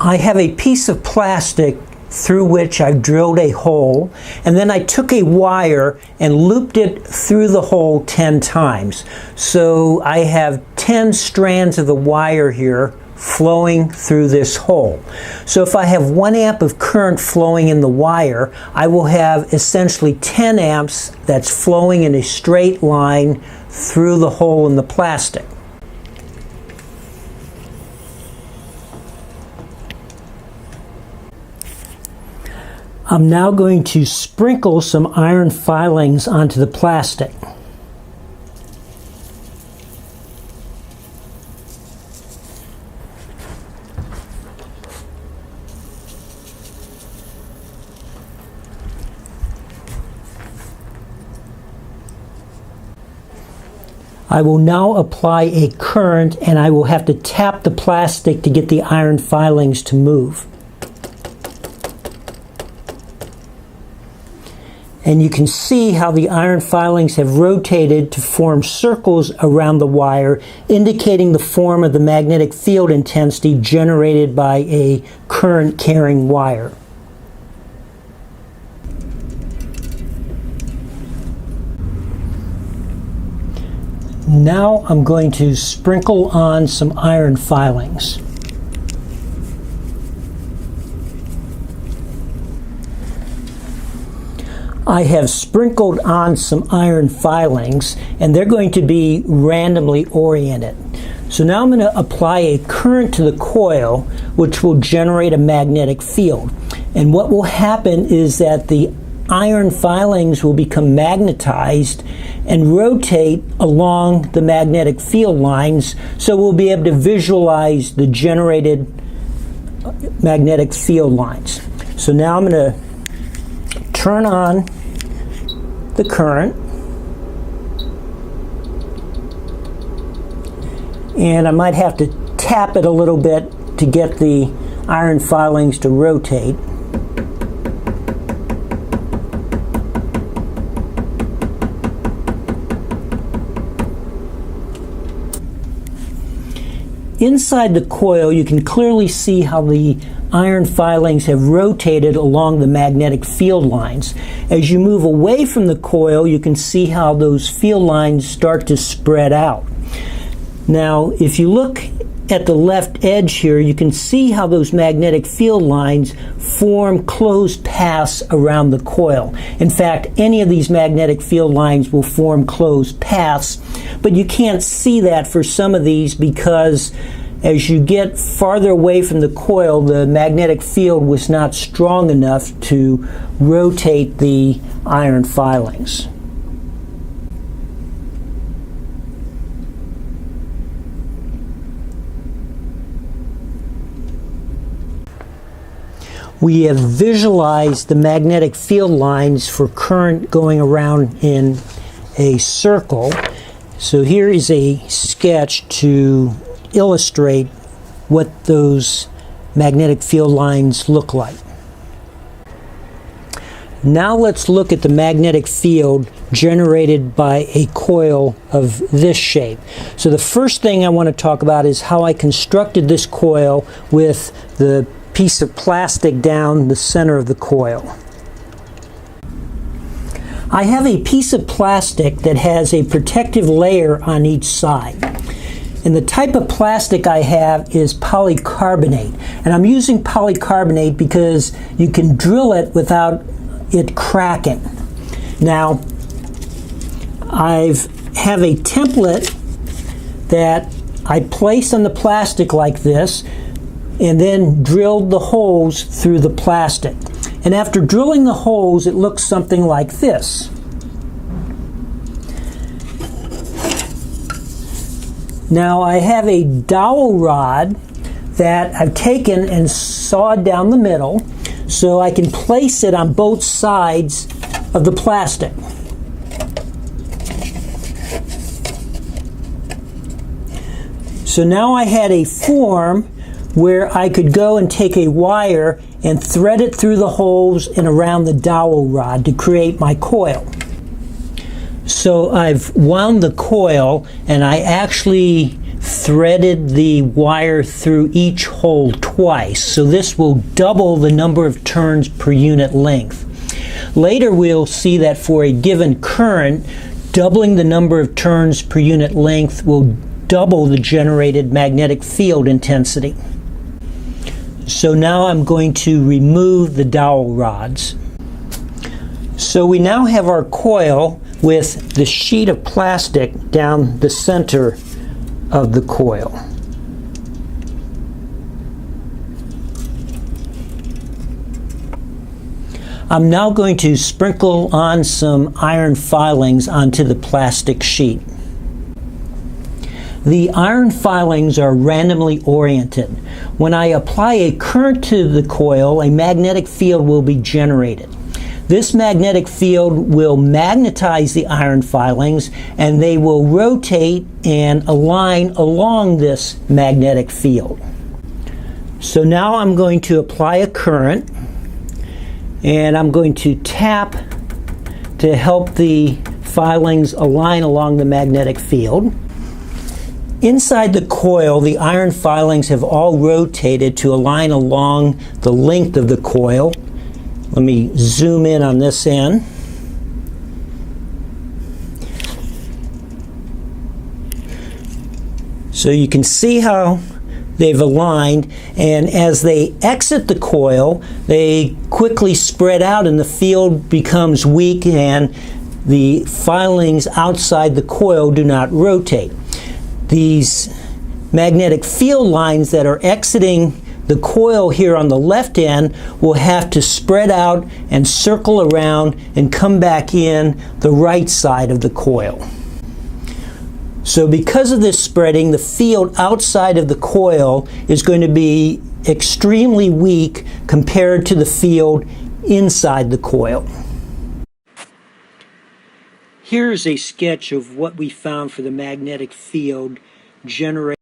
I have a piece of plastic through which I've drilled a hole, and then I took a wire and looped it through the hole 10 times. So I have 10 strands of the wire here flowing through this hole. So if I have 1 amp of current flowing in the wire, I will have essentially 10 amps that's flowing in a straight line through the hole in the plastic. I'm now going to sprinkle some iron filings onto the plastic. I will now apply a current, and I will have to tap the plastic to get the iron filings to move. And you can see how the iron filings have rotated to form circles around the wire, indicating the form of the magnetic field intensity generated by a current carrying wire. Now I'm going to sprinkle on some iron filings. I have sprinkled on some iron filings, and they're going to be randomly oriented. So now I'm going to apply a current to the coil, which will generate a magnetic field. And what will happen is that the iron filings will become magnetized and rotate along the magnetic field lines, so we'll be able to visualize the generated magnetic field lines. So now I'm going to turn on the current, and I might have to tap it a little bit to get the iron filings to rotate. Inside the coil, you can clearly see how the iron filings have rotated along the magnetic field lines. As you move away from the coil, you can see how those field lines start to spread out. Now, if you look at the left edge here, you can see how those magnetic field lines form closed paths around the coil. In fact, any of these magnetic field lines will form closed paths, but you can't see that for some of these because as you get farther away from the coil, the magnetic field was not strong enough to rotate the iron filings. We have visualized the magnetic field lines for current going around in a circle. So here is a sketch to illustrate what those magnetic field lines look like. Now let's look at the magnetic field generated by a coil of this shape. So the first thing I want to talk about is how I constructed this coil with the piece of plastic down the center of the coil. I have a piece of plastic that has a protective layer on each side. And the type of plastic I have is polycarbonate. And I'm using polycarbonate because you can drill it without it cracking. Now, I have a template that I place on the plastic like this and then drilled the holes through the plastic. And after drilling the holes, it looks something like this. Now I have a dowel rod that I've taken and sawed down the middle so I can place it on both sides of the plastic. So now I had a form where I could go and take a wire and thread it through the holes and around the dowel rod to create my coil. So I've wound the coil, and I actually threaded the wire through each hole twice. So this will double the number of turns per unit length. Later we'll see that for a given current, doubling the number of turns per unit length will double the generated magnetic field intensity. So now I'm going to remove the dowel rods. So we now have our coil with the sheet of plastic down the center of the coil. I'm now going to sprinkle on some iron filings onto the plastic sheet. The iron filings are randomly oriented. When I apply a current to the coil, a magnetic field will be generated. This magnetic field will magnetize the iron filings, and they will rotate and align along this magnetic field. So now I'm going to apply a current, and I'm going to tap to help the filings align along the magnetic field. Inside the coil, the iron filings have all rotated to align along the length of the coil. Let me zoom in on this end. So you can see how they've aligned, and as they exit the coil, they quickly spread out and the field becomes weak and the filings outside the coil do not rotate. These magnetic field lines that are exiting the coil here on the left end will have to spread out and circle around and come back in the right side of the coil. So because of this spreading, the field outside of the coil is going to be extremely weak compared to the field inside the coil. Here's a sketch of what we found for the magnetic field generated